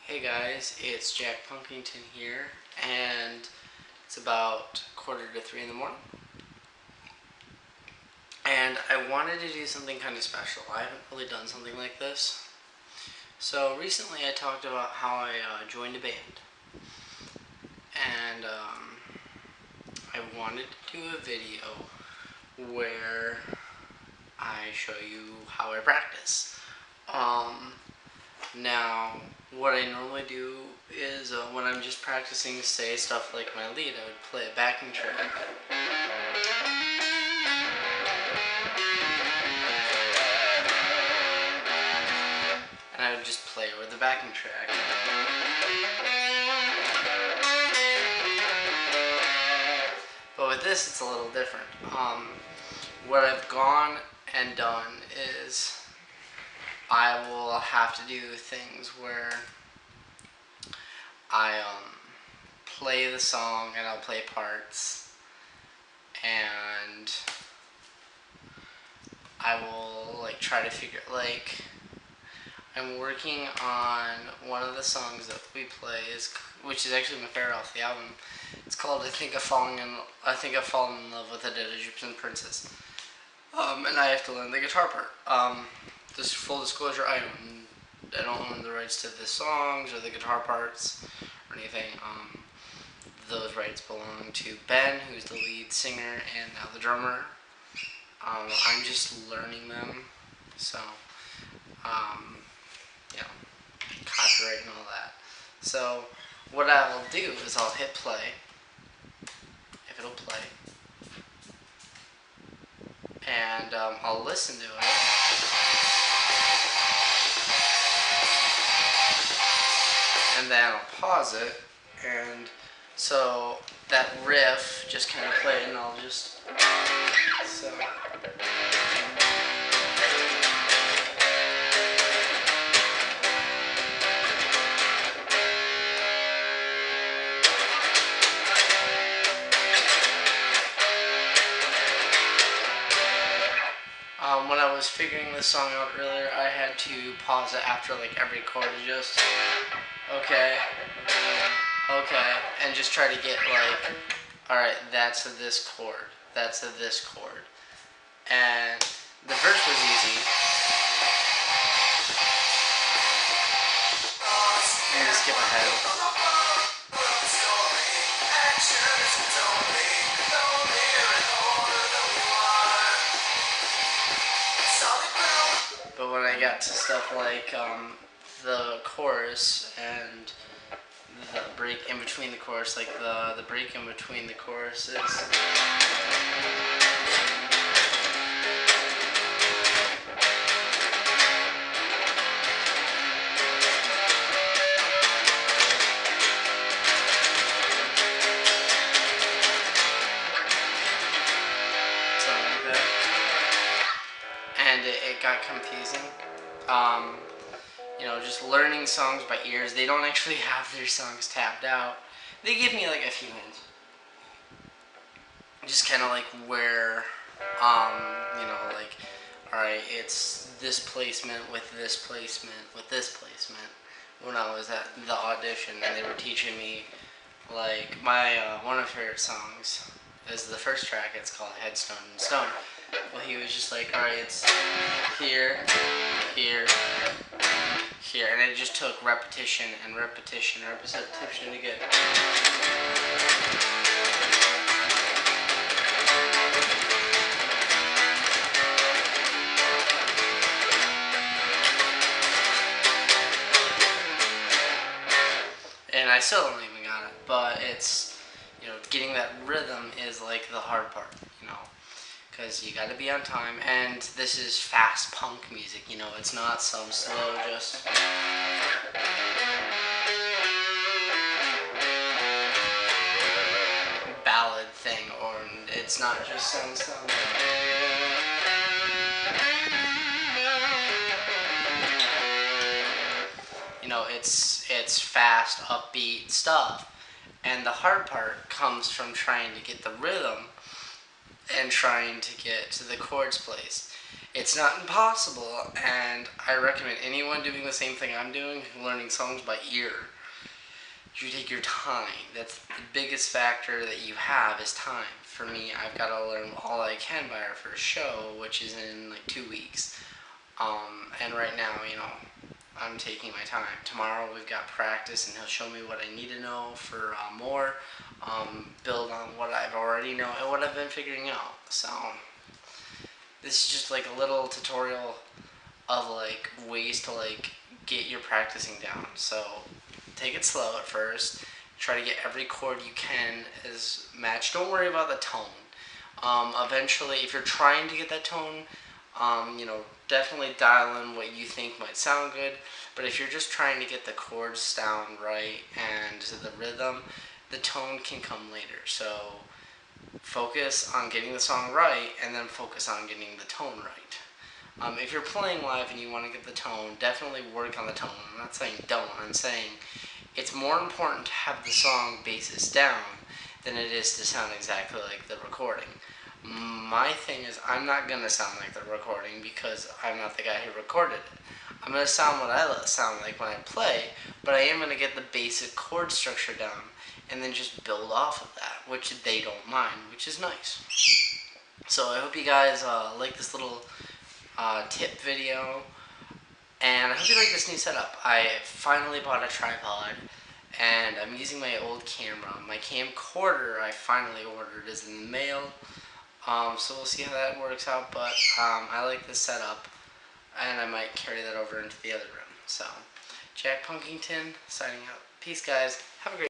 Hey guys, it's Jack Punkington here, and it's about 2:45 in the morning. And I wanted to do something kind of special. I haven't really done something like this. So recently I talked about how I joined a band, and I wanted to do a video where I show you how I practice. Now, what I normally do is when I'm just practicing to say stuff like my lead, I would play a backing track. And I would just play over the backing track. But with this, it's a little different. What I've gone and done is I will have to do things where I play the song and I'll play parts, and I will try to figure I'm working on one of the songs that we play which is actually my favorite off the album. It's called I think I've Fallen in Love with a Dead Egyptian Princess. And I have to learn the guitar part. Just full disclosure, I don't own the rights to the songs or the guitar parts or anything. Those rights belong to Ben, who's the lead singer and now the drummer. I'm just learning them, so copyright and all that. So what I will do is I'll hit play, if it'll play, and I'll listen to it. And then I'll pause it, and so that riff just kind of played, and I'll just when I was figuring this song out earlier, I had to pause it after every chord to just okay, and just try to get alright, that's a this chord, that's a this chord. And the verse was easy. I'm gonna skip ahead. But when I got to stuff like the chorus and the break in between the chorus, the break in between the choruses, and it got confusing. Just learning songs by ears. They don't actually have their songs tapped out. They give me a few hints. Just kind of where, alright, it's this placement with this placement with this placement. When I was at the audition and they were teaching me, my one of my favorite songs is the first track. It's called Headstone and Stone. Well, he was just alright, it's here, here, here, and it just took repetition and repetition and repetition to get. And I still don't even got it, but it's, getting that rhythm is the hard part, because you got to be on time, and this is fast punk music, it's not some slow just ballad thing, or it's not just some it's fast, upbeat stuff, and the hard part comes from trying to get the rhythm and trying to get to the chords placed. It's not impossible, and I recommend anyone doing the same thing I'm doing, learning songs by ear. You take your time. That's the biggest factor that you have is time. For me, I've got to learn all I can by our first show, which is in like 2 weeks. And right now, I'm taking my time. Tomorrow we've got practice, and he'll show me what I need to know for more. Build on what I've already know and what I've been figuring out. So this is just like a little tutorial of like ways to like get your practicing down. So take it slow at first. Try to get every chord you can as matched. Don't worry about the tone. Eventually, if you're trying to get that tone, definitely dial in what you think might sound good. But if you're just trying to get the chords down right and the rhythm, the tone can come later. So focus on getting the song right, and then focus on getting the tone right. If you're playing live and you want to get the tone, definitely work on the tone. I'm not saying don't. I'm saying it's more important to have the song basis down than it is to sound exactly like the recording. My thing is I'm not going to sound like the recording because I'm not the guy who recorded it. I'm going to sound what I sound like when I play, but I am going to get the basic chord structure down and then just build off of that, which they don't mind, which is nice. So I hope you guys like this little tip video, and I hope you like this new setup. I finally bought a tripod, and I'm using my old camera. My camcorder I finally ordered is in the mail, so we'll see how that works out, but I like this setup, and I might carry that over into the other room. So, Jack Punkington signing out. Peace, guys. Have a great